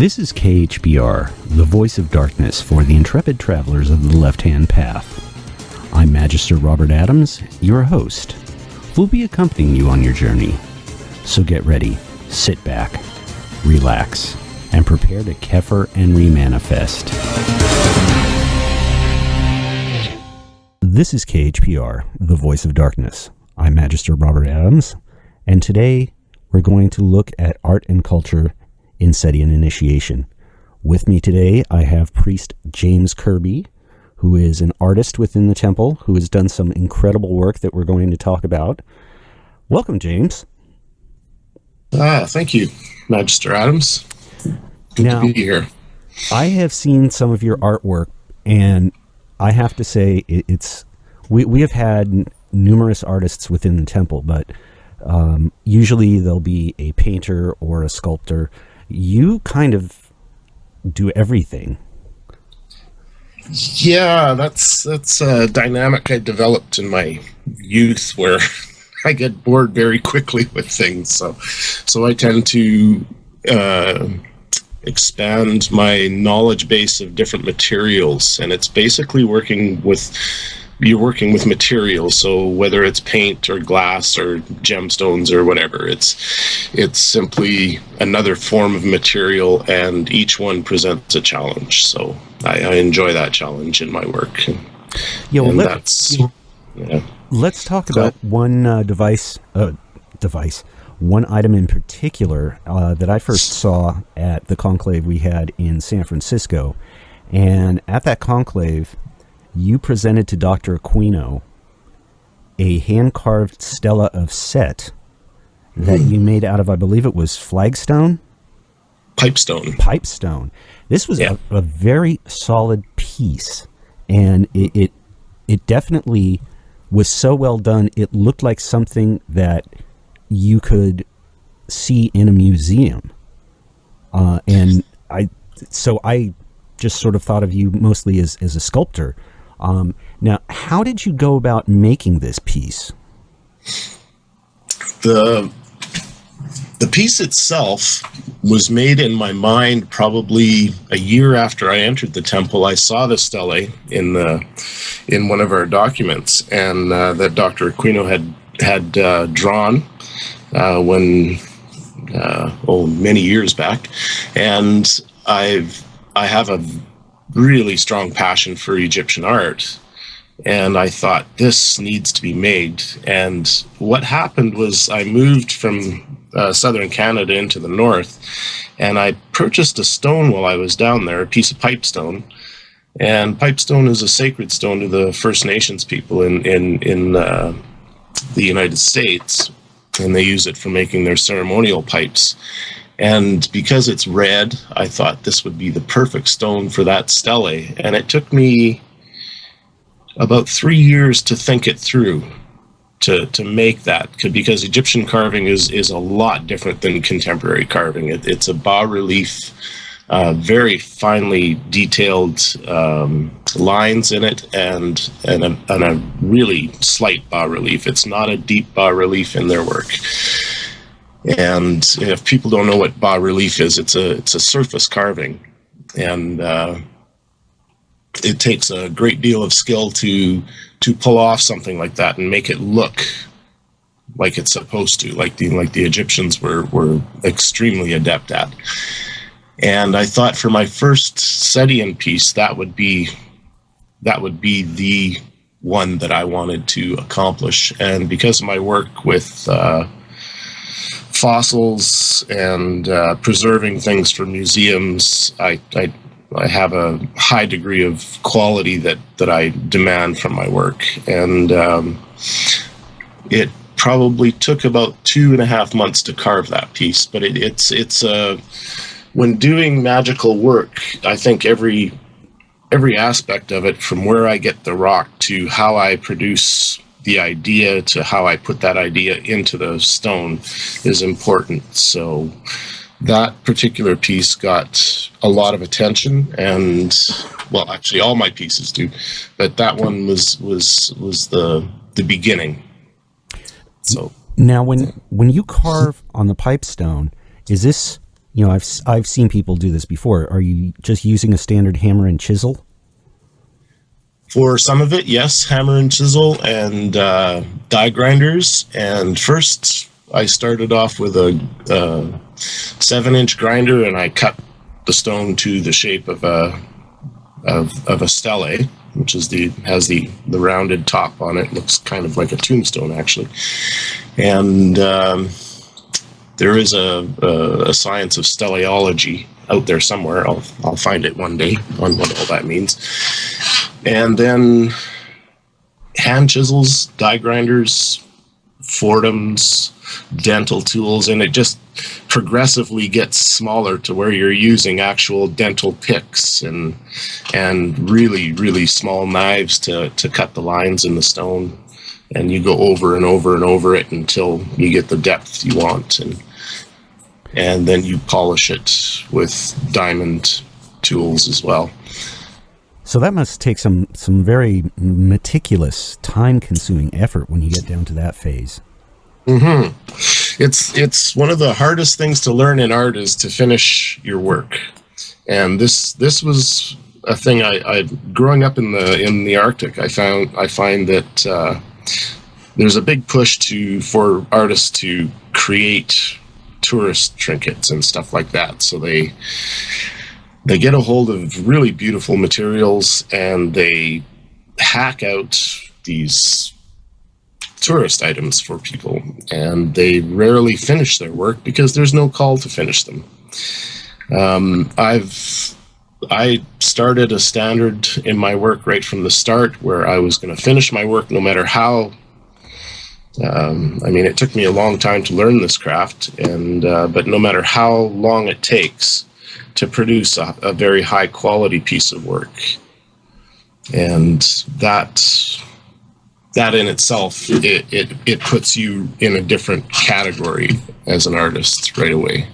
This is KHPR, the voice of darkness for the intrepid travelers of the left-hand path. I'm Magister Robert Adams, your host, who will be accompanying you on your journey. So get ready, sit back, relax, and prepare to Kefir and remanifest. This is KHPR, the voice of darkness. I'm Magister Robert Adams, and today we're going to look at art and culture in Setian initiation. With me today, I have Priest James Kirby, who is an artist within the temple, who has done some incredible work that we're going to talk about. Welcome, James. Thank you, Magister Adams. Good to be here. I have seen some of your artwork, and I have to say, we have had numerous artists within the temple, but usually there'll be a painter or a sculptor. You kind of do everything. Yeah, that's a dynamic I developed in my youth where I get bored very quickly with things. So I tend to expand my knowledge base of different materials, and it's basically working with materials. So whether it's paint or glass or gemstones or whatever, it's simply another form of material, and each one presents a challenge. So I enjoy that challenge in my work. Let's talk about one one item in particular that I first saw at the conclave we had in San Francisco. And at that conclave, you presented to Dr. Aquino a hand-carved stela of Set that you made out of, I believe it was flagstone? Pipestone. This was a very solid piece, and it definitely was so well done, it looked like something that you could see in a museum. And I just sort of thought of you mostly as a sculptor. Now, how did you go about making this piece? The piece itself was made in my mind probably a year after I entered the temple. I saw the stelae in one of our documents, and that Dr. Aquino had drawn many years back, and I have a really strong passion for Egyptian art, and I thought this needs to be made. And what happened was I moved from southern Canada into the north, and I purchased a stone while I was down there, a piece of pipestone. And pipestone is a sacred stone to the First Nations people in the United States, and they use it for making their ceremonial pipes. And because it's red, I thought this would be the perfect stone for that stele. And it took me about 3 years to think it through, to make that, because Egyptian carving is a lot different than contemporary carving. It's a bas-relief, very finely detailed lines in it, and a really slight bas-relief. It's not a deep bas-relief in their work. And if people don't know what bas-relief is, it's a surface carving, and it takes a great deal of skill to pull off something like that and make it look like it's supposed to, like the Egyptians were extremely adept at. And I thought for my first Setian piece, that would be the one that I wanted to accomplish. And because of my work with fossils and preserving things for museums, I have a high degree of quality that I demand from my work. And it probably took about 2.5 months to carve that piece, but it's when doing magical work, I think every aspect of it, from where I get the rock to how I produce the idea to how I put that idea into the stone, is important. So that particular piece got a lot of attention, and well, actually all my pieces do, but that one was the beginning. So now when you carve on the pipestone, is this You know, I've seen people do this before. Are you just using a standard hammer and chisel? For some of it, yes, hammer and chisel and die grinders. And first, I started off with a 7-inch grinder, and I cut the stone to the shape of a stelae, which is has the rounded top on it. Looks kind of like a tombstone, actually. And there is a science of steleology out there somewhere. I'll find it one day on what all that means. And then hand chisels, die grinders, Fordhams, dental tools, and it just progressively gets smaller to where you're using actual dental picks and really, really small knives to cut the lines in the stone. And you go over and over and over it until you get the depth you want. And then you polish it with diamond tools as well. So that must take some very meticulous, time-consuming effort when you get down to that phase. Mm-hmm. It's one of the hardest things to learn in art is to finish your work. And this was a thing I growing up in the Arctic, I find that there's a big push for artists to create tourist trinkets and stuff like that. So they get a hold of really beautiful materials and they hack out these tourist items for people, and they rarely finish their work because there's no call to finish them. I started a standard in my work right from the start where I was going to finish my work no matter how. It took me a long time to learn this craft, but no matter how long it takes to produce a very high quality piece of work, and that in itself, it puts you in a different category as an artist right away.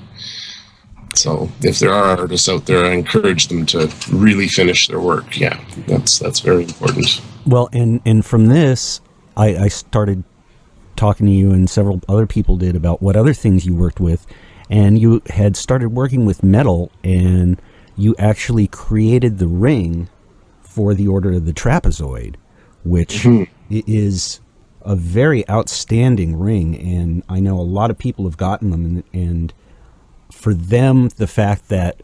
So if there are artists out there, I encourage them to really finish their work. Yeah, that's very important. Well, and from this, I started talking to you, and several other people did, about what other things you worked with. And you had started working with metal, and you actually created the ring for the Order of the Trapezoid, which is a very outstanding ring. And I know a lot of people have gotten them, and for them, the fact that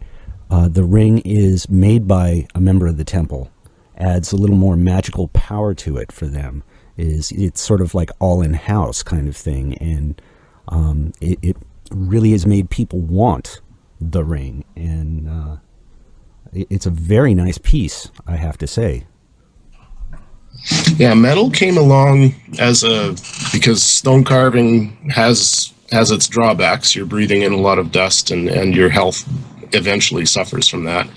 the ring is made by a member of the temple adds a little more magical power to it for them. It's sort of like all in-house kind of thing, and it really has made people want the ring, and it's a very nice piece, I have to say. Yeah, metal came along because stone carving has its drawbacks. You're breathing in a lot of dust, and your health eventually suffers from that.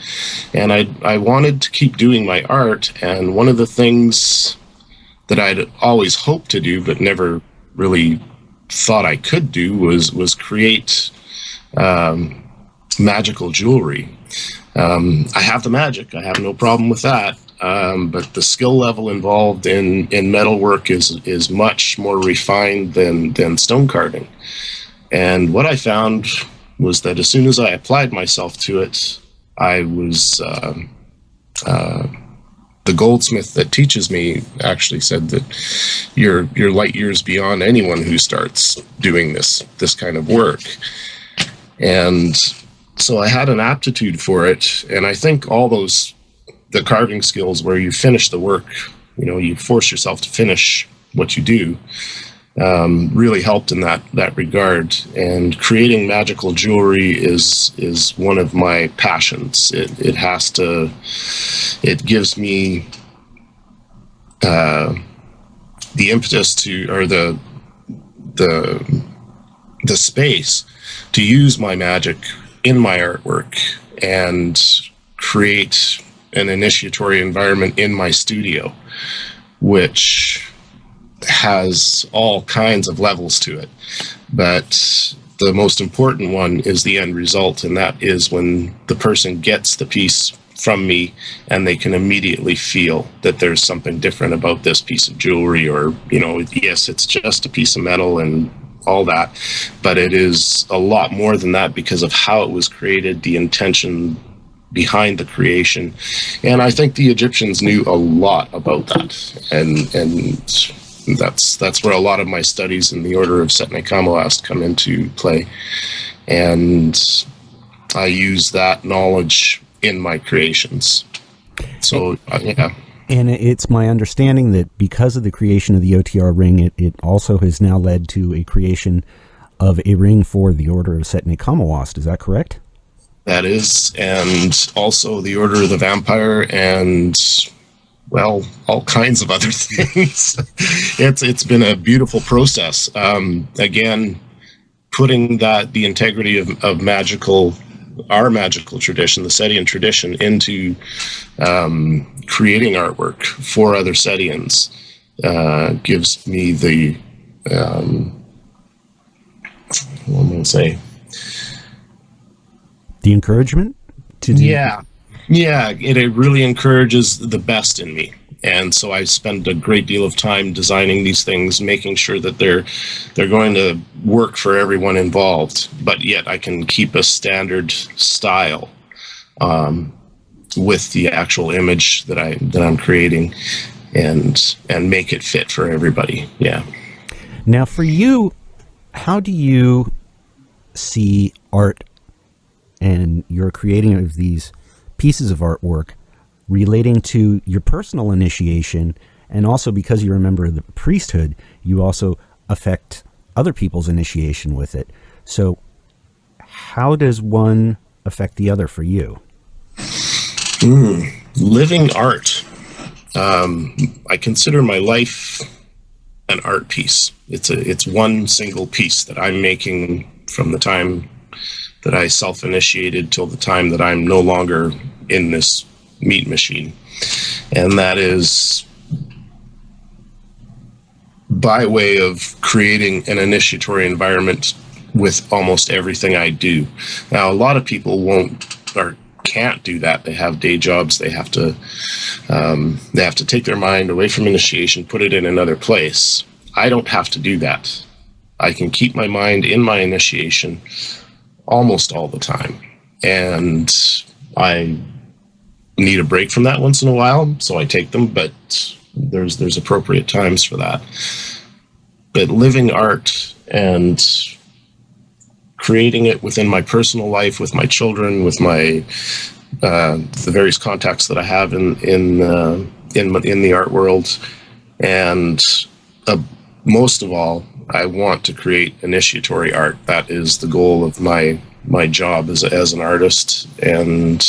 And I wanted to keep doing my art, and one of the things that I'd always hoped to do but never really thought I could do was create magical jewelry. I have the magic. I have no problem with that. But the skill level involved in metalwork is much more refined than stone carving. And what I found was that as soon as I applied myself to it, I was the goldsmith that teaches me actually said that you're light years beyond anyone who starts doing this kind of work. And so I had an aptitude for it, and I think the carving skills where you finish the work, you force yourself to finish what you do, really helped in that regard. And creating magical jewelry is one of my passions. It gives me the impetus or the space to use my magic in my artwork and create an initiatory environment in my studio, which has all kinds of levels to it. But the most important one is the end result, and that is when the person gets the piece from me and they can immediately feel that there's something different about this piece of jewelry, or yes, it's just a piece of metal, and all that. But it is a lot more than that because of how it was created, the intention behind the creation. And I think the Egyptians knew a lot about that. And that's where a lot of my studies in the order of Setian Kamoast come into play. And I use that knowledge in my creations. So, yeah. And it's my understanding that because of the creation of the OTR ring, it also has now led to a creation of a ring for the Order of Setian Kamoast. Is that correct? That is, and also the Order of the Vampire, and well, all kinds of other things. It's been a beautiful process. Again, putting the integrity of our magical tradition, the Setian tradition, into creating artwork for other Setians gives me the what am I going to say? The encouragement to do. Yeah, it really encourages the best in me. And so I spend a great deal of time designing these things, making sure that they're going to work for everyone involved, but yet I can keep a standard style with the actual image that I'm creating, and make it fit for everybody. Yeah. Now, for you, how do you see art and your creating of these pieces of artwork relating to your personal initiation, and also because you're a member of the priesthood, you also affect other people's initiation with it. So how does one affect the other for you? Living art. I consider my life an art piece. It's one single piece that I'm making from the time that I self-initiated till the time that I'm no longer in this meat machine. And that is by way of creating an initiatory environment with almost everything I do. Now, a lot of people won't or can't do that. They have day jobs. They have to take their mind away from initiation, put it in another place. I don't have to do that. I can keep my mind in my initiation almost all the time. And I need a break from that once in a while, so I take them, but there's appropriate times for that. But living art and creating it within my personal life, with my children, with my the various contacts that I have in the art world, and most of all, I want to create initiatory art. That is the goal of my job as an artist, and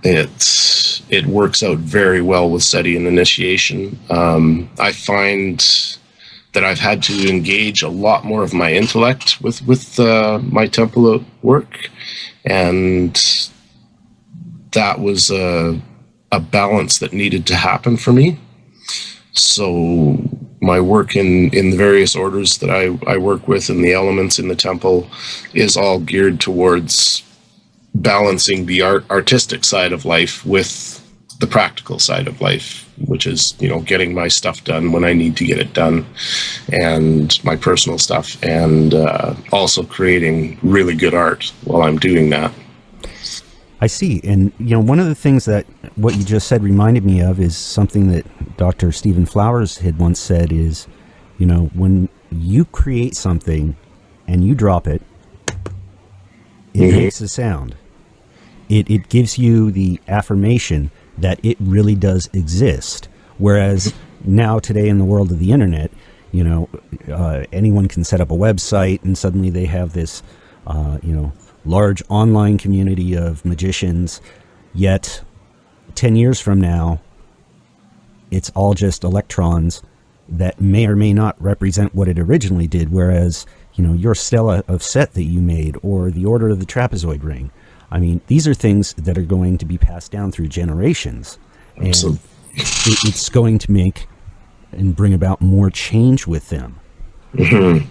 it works out very well with Setian initiation. I find that I've had to engage a lot more of my intellect with my temple work, and that was a balance that needed to happen for me. So my work in the various orders that I work with, and the elements in the temple, is all geared towards balancing the artistic side of life with the practical side of life, which is, getting my stuff done when I need to get it done, and my personal stuff, and also creating really good art while I'm doing that. I see. And, one of the things that what you just said reminded me of is something that Dr. Stephen Flowers had once said is, when you create something and you drop it, it makes a sound. It gives you the affirmation that it really does exist. Whereas now, today, in the world of the internet, anyone can set up a website and suddenly they have this, large online community of magicians, yet 10 years from now, it's all just electrons that may or may not represent what it originally did, whereas, your stela of Set that you made, or the Order of the Trapezoid Ring, I mean, these are things that are going to be passed down through generations. Absolutely. And it's going to make and bring about more change with them. Mm-hmm.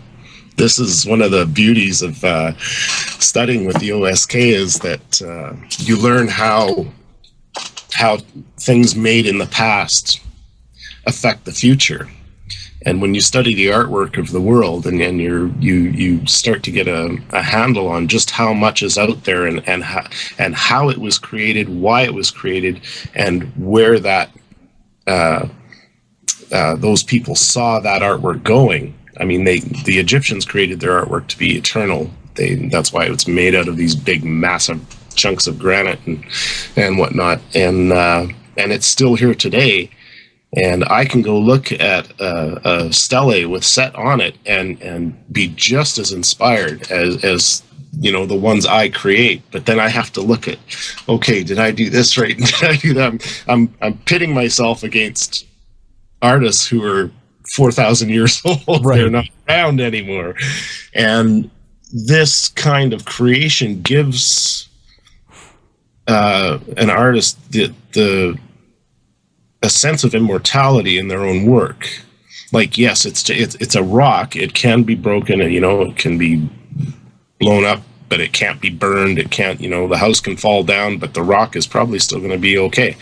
This is one of the beauties of studying with the OSK, is that you learn how things made in the past affect the future. And when you study the artwork of the world, and you start to get a handle on just how much is out there, and how it was created, why it was created, and where that those people saw that artwork going. I mean, the Egyptians created their artwork to be eternal. That's why it's made out of these big, massive chunks of granite and whatnot, and it's still here today. And I can go look at a stelae with Set on it and be just as inspired as the ones I create. But then I have to look at, okay, did I do this right? Did I do that? I'm pitting myself against artists who are 4,000 years old. Right. They're not around anymore. And this kind of creation gives an artist a sense of immortality in their own work. Like, yes, it's a rock. It can be broken, and it can be blown up, but it can't be burned. It can't, the house can fall down, but the rock is probably still going to be okay.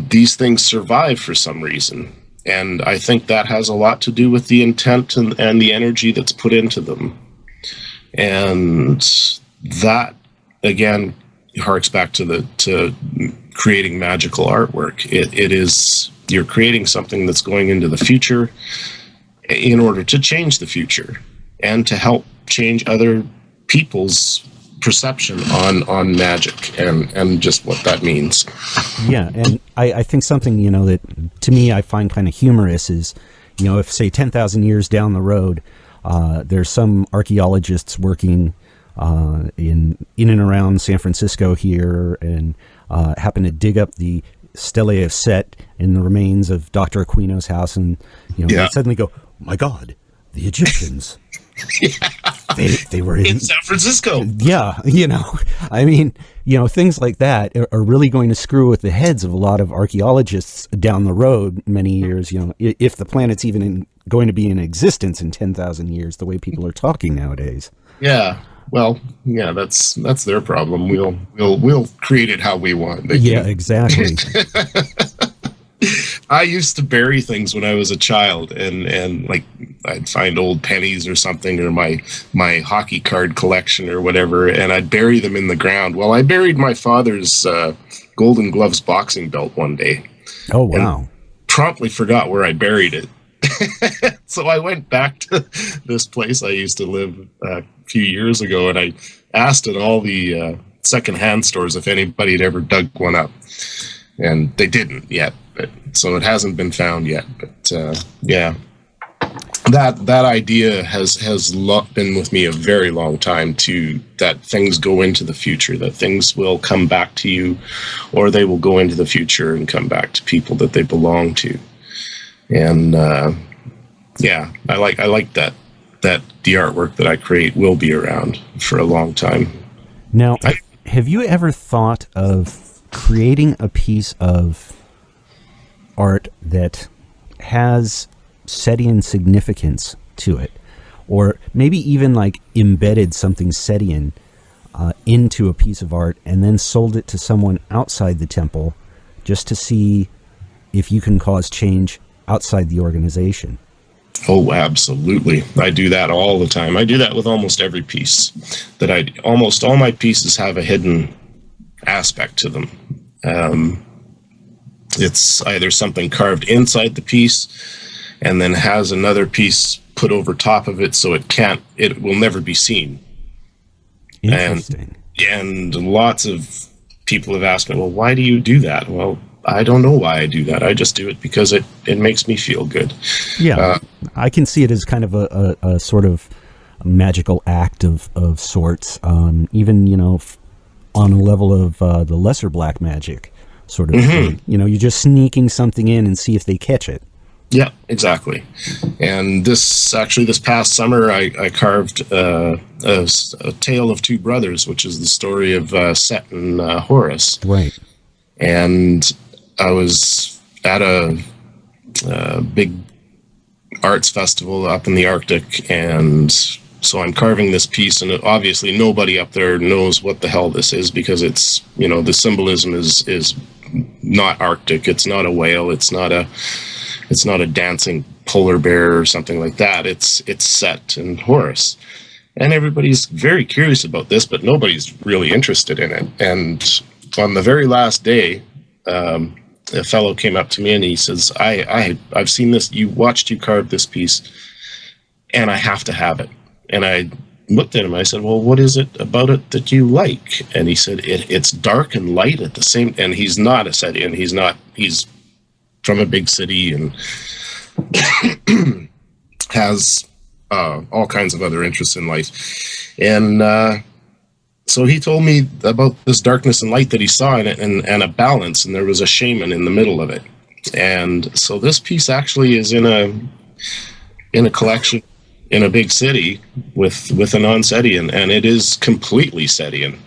These things survive for some reason, and I think that has a lot to do with the intent and the energy that's put into them. And that, again, harks back to creating magical artwork. It is, you're creating something that's going into the future in order to change the future and to help change other people's perception on magic and just what that means. Yeah, and I think something, that to me I find kind of humorous is, if, say, 10,000 years down the road, there's some archaeologists working in and around San Francisco here, and happen to dig up the stelae of Set in the remains of Dr. Aquino's house, and they suddenly go, my God, the Egyptians. They were in San Francisco. Yeah, I mean, things like that are really going to screw with the heads of a lot of archaeologists down the road many years, if the planet's even going to be in existence in 10,000 years, the way people are talking nowadays. Yeah. Well, yeah, that's their problem. We'll create it how we want. Yeah, exactly. I used to bury things when I was a child, and like I'd find old pennies or something, or my hockey card collection or whatever, and I'd bury them in the ground. Well, I buried my father's Golden Gloves boxing belt one day. Oh, wow. Promptly forgot where I buried it. So I went back to this place I used to live a few years ago, and I asked at all the secondhand stores if anybody had ever dug one up, and they didn't yet. So it hasn't been found yet. But yeah, that idea has been with me a very long time too. That things go into the future, that things will come back to you, or they will go into the future and come back to people that they belong to. And yeah, I like that the artwork that I create will be around for a long time. Now, have you ever thought of creating a piece of art that has Setian significance to it, or maybe even like embedded something Setian into a piece of art and then sold it to someone outside the temple just to see if you can cause change outside the organization? Oh, absolutely. I do that all the time. I do that with almost every piece. Almost all my pieces have a hidden aspect to them. It's either something carved inside the piece and then has another piece put over top of it so it will never be seen. Interesting. And lots of people have asked me, well, why do you do that? Well, I don't know why I do that. I just do it because it makes me feel good. Yeah, I can see it as kind of a sort of magical act of sorts, even, on a level of the lesser black magic sort of thing. You're just sneaking something in and see if they catch it. Yeah, exactly. And this past summer, I carved a tale of two brothers, which is the story of Set and Horus. Right. And I was at a big arts festival up in the Arctic, and so I'm carving this piece, and obviously nobody up there knows what the hell this is, because it's, the symbolism is not Arctic. It's not a whale. It's not a It's not a dancing polar bear or something like that. It's Set and Horus. And everybody's very curious about this, but nobody's really interested in it. And on the very last day, a fellow came up to me and he says, I've seen this. You watched you carve this piece, and I have to have it. And I looked at him. I said, well, what is it about it that you like? And he said, it's dark and light at the same. And he's not a Setian. He's from a big city and has all kinds of other interests in life. And so he told me about this darkness and light that he saw in it, and a balance, and there was a shaman in the middle of it. And so this piece actually is in a collection in a big city with a non-Setian, and it is completely Setian.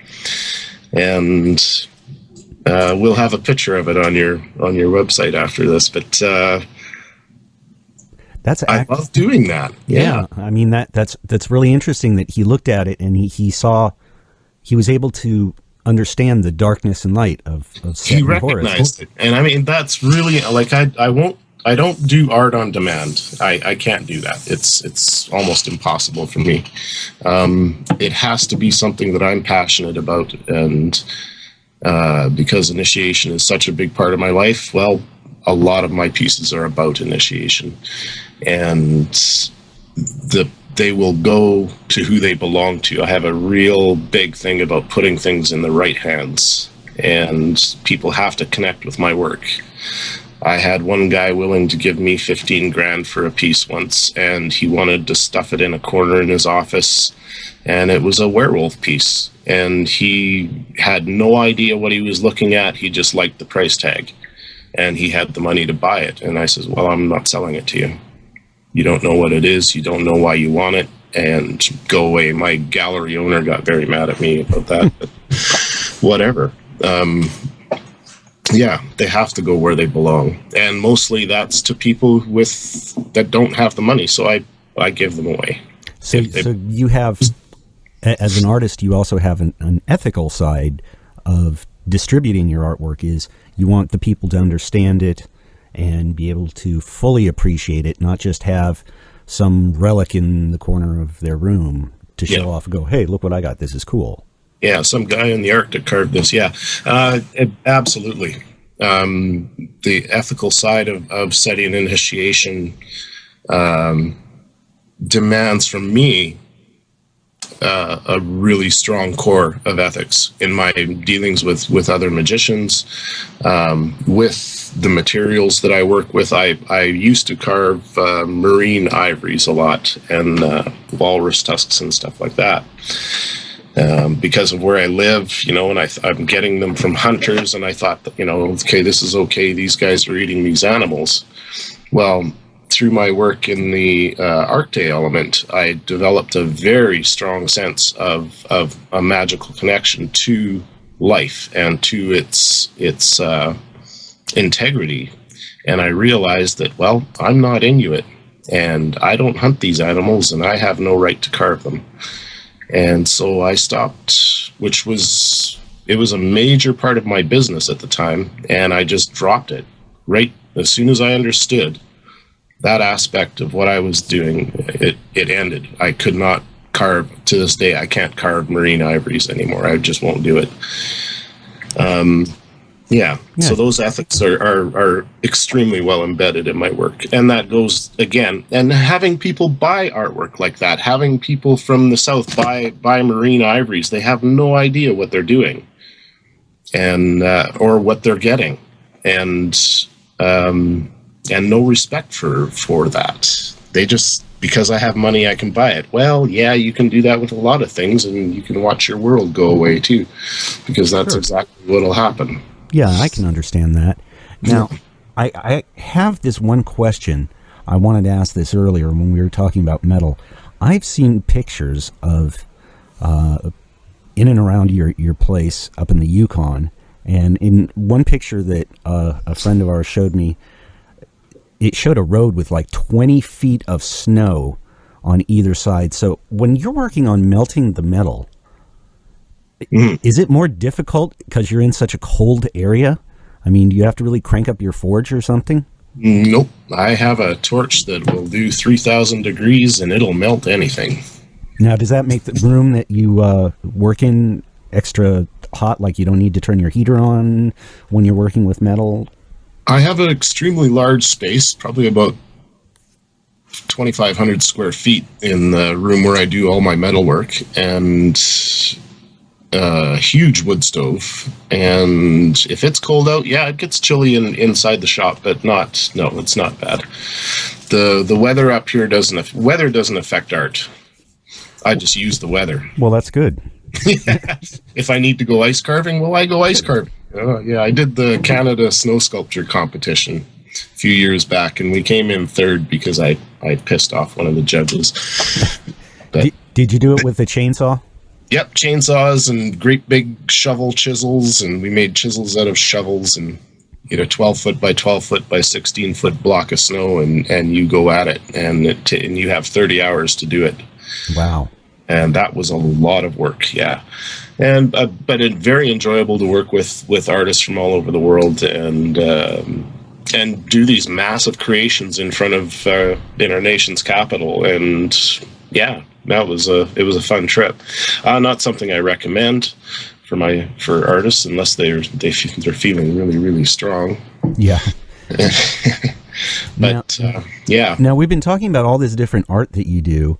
And we'll have a picture of it on your website after this. But I love doing that. Yeah. I mean, that's really interesting that he looked at it and he was able to understand the darkness and light of Set he recognized it. And I mean, that's really, like, I don't do art on demand. I can't do that. It's almost impossible for me. It has to be something that I'm passionate about, and because initiation is such a big part of my life, well, a lot of my pieces are about initiation, and they will go to who they belong to. I have a real big thing about putting things in the right hands, and people have to connect with my work. I had one guy willing to give me 15 grand for a piece once, and he wanted to stuff it in a corner in his office, and it was a werewolf piece, and he had no idea what he was looking at. He just liked the price tag, and he had the money to buy it. And I says, well, I'm not selling it to you. You don't know what it is. You don't know why you want it, and go away. My gallery owner got very mad at me about that, but whatever. Yeah, they have to go where they belong, and mostly that's to people that don't have the money. So I give them away. So you have, as an artist, you also have an ethical side of distributing your artwork. Is you want the people to understand it and be able to fully appreciate it, not just have some relic in the corner of their room to show off and go, hey, look what I got. This is cool. Yeah, some guy in the Arctic carved this. Yeah, absolutely. The ethical side of Setian initiation demands from me a really strong core of ethics in my dealings with other magicians, with the materials that I work with. I used to carve marine ivories a lot, and walrus tusks and stuff like that. Because of where I live, and I'm getting them from hunters, and I thought that, okay, this is okay. These guys are eating these animals. Well, through my work in the Arctic element, I developed a very strong sense of a magical connection to life and to its integrity. And I realized that, well, I'm not Inuit, and I don't hunt these animals, and I have no right to carve them. And so I stopped, it was a major part of my business at the time, and I just dropped it right as soon as I understood that aspect of what I was doing. It ended. I could not carve, to this day, I can't carve marine ivories anymore. I just won't do it. So those ethics are extremely well embedded in my work. And that goes, again, and having people buy artwork like that, having people from the South buy marine ivories, they have no idea what they're doing and or what they're getting. And no respect for that. They just, because I have money, I can buy it. Well, yeah, you can do that with a lot of things, and you can watch your world go away too, because that's exactly what'll happen. Yeah, I can understand that. Now, I have this one question. I wanted to ask this earlier when we were talking about metal. I've seen pictures of in and around your place up in the Yukon, and in one picture that a friend of ours showed me, it showed a road with like 20 feet of snow on either side. So when you're working on melting the metal, is it more difficult because you're in such a cold area? I mean, do you have to really crank up your forge or something? Nope. I have a torch that will do 3,000 degrees and it'll melt anything. Now, does that make the room that you work in extra hot, like you don't need to turn your heater on when you're working with metal? I have an extremely large space, probably about 2,500 square feet in the room where I do all my metal work, and a huge wood stove. And if it's cold out, yeah, it gets chilly inside the shop, but it's not bad. The weather up here doesn't affect art. I just use the weather. Well, that's good. If I need to go ice carving, well, I go ice carving. Yeah, I did the Canada Snow Sculpture competition a few years back, and we came in third because I pissed off one of the judges. But, did you do it with the chainsaw? Yep, chainsaws and great big shovel chisels, and we made chisels out of shovels, and you know, 12-foot by 12-foot by 16-foot block of snow, and you go at it, and you have 30 hours to do it. Wow. And that was a lot of work, yeah. And but it's very enjoyable to work with artists from all over the world, and do these massive creations in front of in our nation's capital. And yeah, it was a fun trip. Not something I recommend for artists unless they're feeling really, really strong. Yeah. But yeah. Now, we've been talking about all this different art that you do.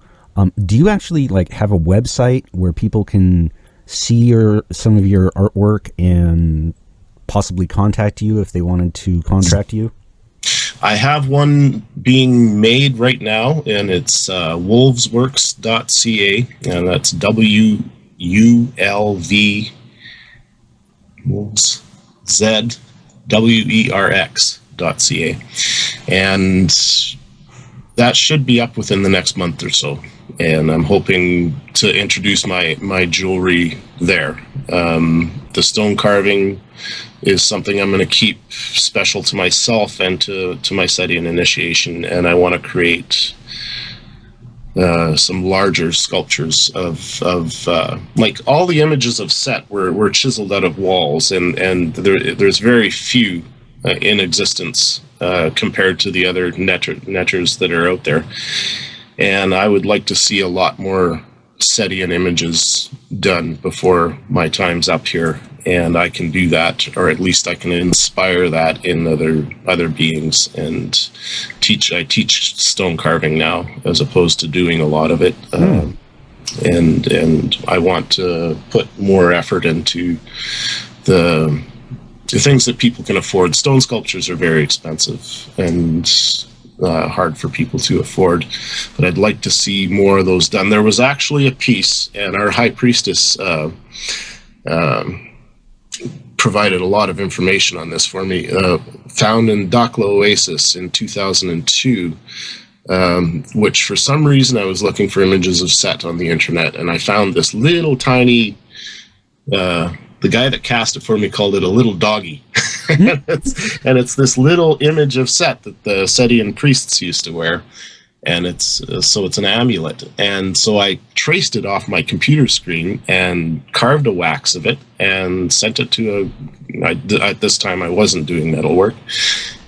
Do you actually have a website where people can see some of your artwork and possibly contact you if they wanted to contract you? I have one being made right now, and it's wolvesworks.ca, and that's WULV wolves ZWERX.ca, and that should be up within the next month or so. And I'm hoping to introduce my jewelry there. The stone carving is something I'm going to keep special to myself and to my Setian initiation, and I want to create some larger sculptures of like all the images of Set were chiseled out of walls, and there's very few in existence compared to the other netters that are out there. And I would like to see a lot more Setian images done before my time's up here, and I can do that, or at least I can inspire that in other beings. And I teach stone carving now, as opposed to doing a lot of it. And I want to put more effort into the things that people can afford. Stone sculptures are very expensive and hard for people to afford, but I'd like to see more of those done. There was actually a piece, and our high priestess provided a lot of information on this for me, found in Dakhla Oasis in 2002, which for some reason I was looking for images of Set on the internet, and I found this little tiny, the guy that cast it for me called it a little doggy. And it's this little image of Set that the Setian priests used to wear, and it's an amulet. And so I traced it off my computer screen and carved a wax of it and sent it to at this time I wasn't doing metal work,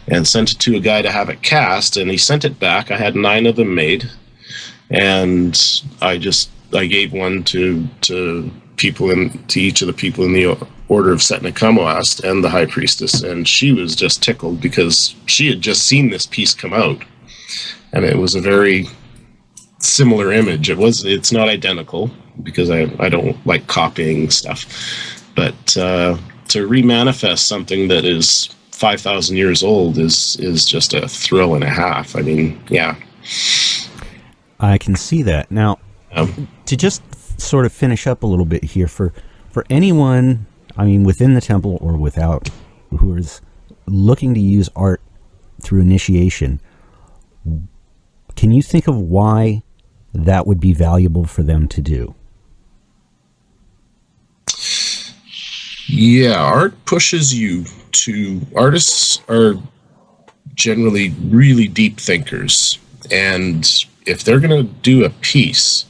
and sent it to a guy to have it cast, and he sent it back. I had 9 of them made, and I gave one to each of the people in the Order of Set Nakamoast and the High Priestess, and she was just tickled because she had just seen this piece come out, and it was a very similar image. It's not identical because I don't like copying stuff, but to remanifest something that is 5,000 years old is just a thrill and a half. I mean, yeah. I can see that. Now, to just sort of finish up a little bit here, for anyone, I mean, within the temple or without, who is looking to use art through initiation, can you think of why that would be valuable for them to do? Yeah, art pushes you to... Artists are generally really deep thinkers, and if they're going to do a piece,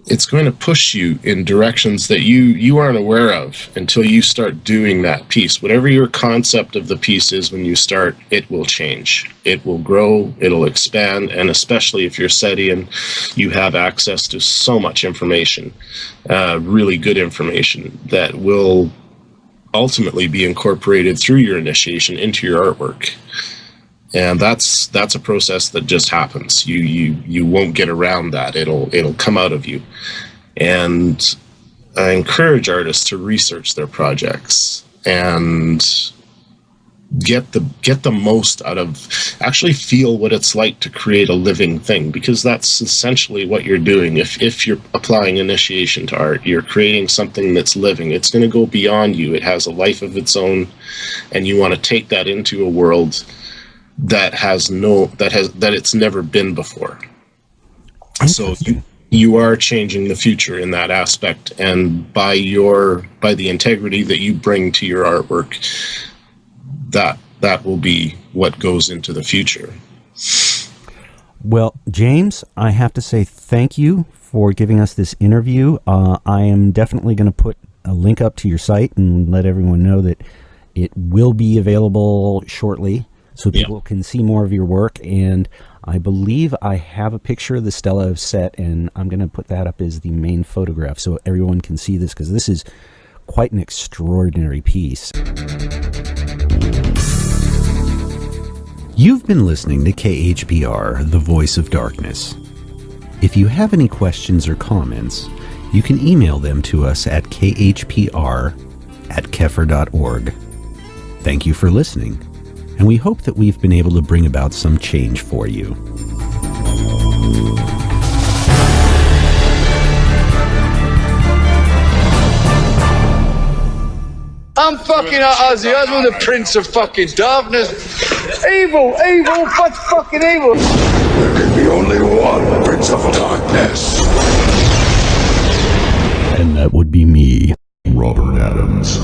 it's going to push you in directions that you aren't aware of until you start doing that piece. Whatever your concept of the piece is when you start, it will change. It will grow, it'll expand, and especially if you're Setian, you have access to so much information, really good information that will ultimately be incorporated through your initiation into your artwork. And that's a process that just happens. You won't get around that. It'll come out of you. And I encourage artists to research their projects and get the most out of, actually feel what it's like to create a living thing, because that's essentially what you're doing. If you're applying initiation to art, you're creating something that's living. It's going to go beyond you. It has a life of its own, and you want to take that into a world that it's never been before. So you are changing the future in that aspect, and by the integrity that you bring to your artwork, that will be what goes into the future. Well, James, I have to say thank you for giving us this interview. I am definitely going to put a link up to your site and let everyone know that it will be available shortly, so people can see more of your work. And I believe I have a picture of the stela set, and I'm going to put that up as the main photograph so everyone can see this, because this is quite an extraordinary piece. You've been listening to KHPR, the Voice of Darkness. If you have any questions or comments, you can email them to us at khpr@kefir.org. Thank you for listening, and we hope that we've been able to bring about some change for you. I'm fucking Ozzy Osbourne, the Prince of fucking Darkness. Evil, what's fucking evil? There can be only one Prince of Darkness. And that would be me, Robert Adams.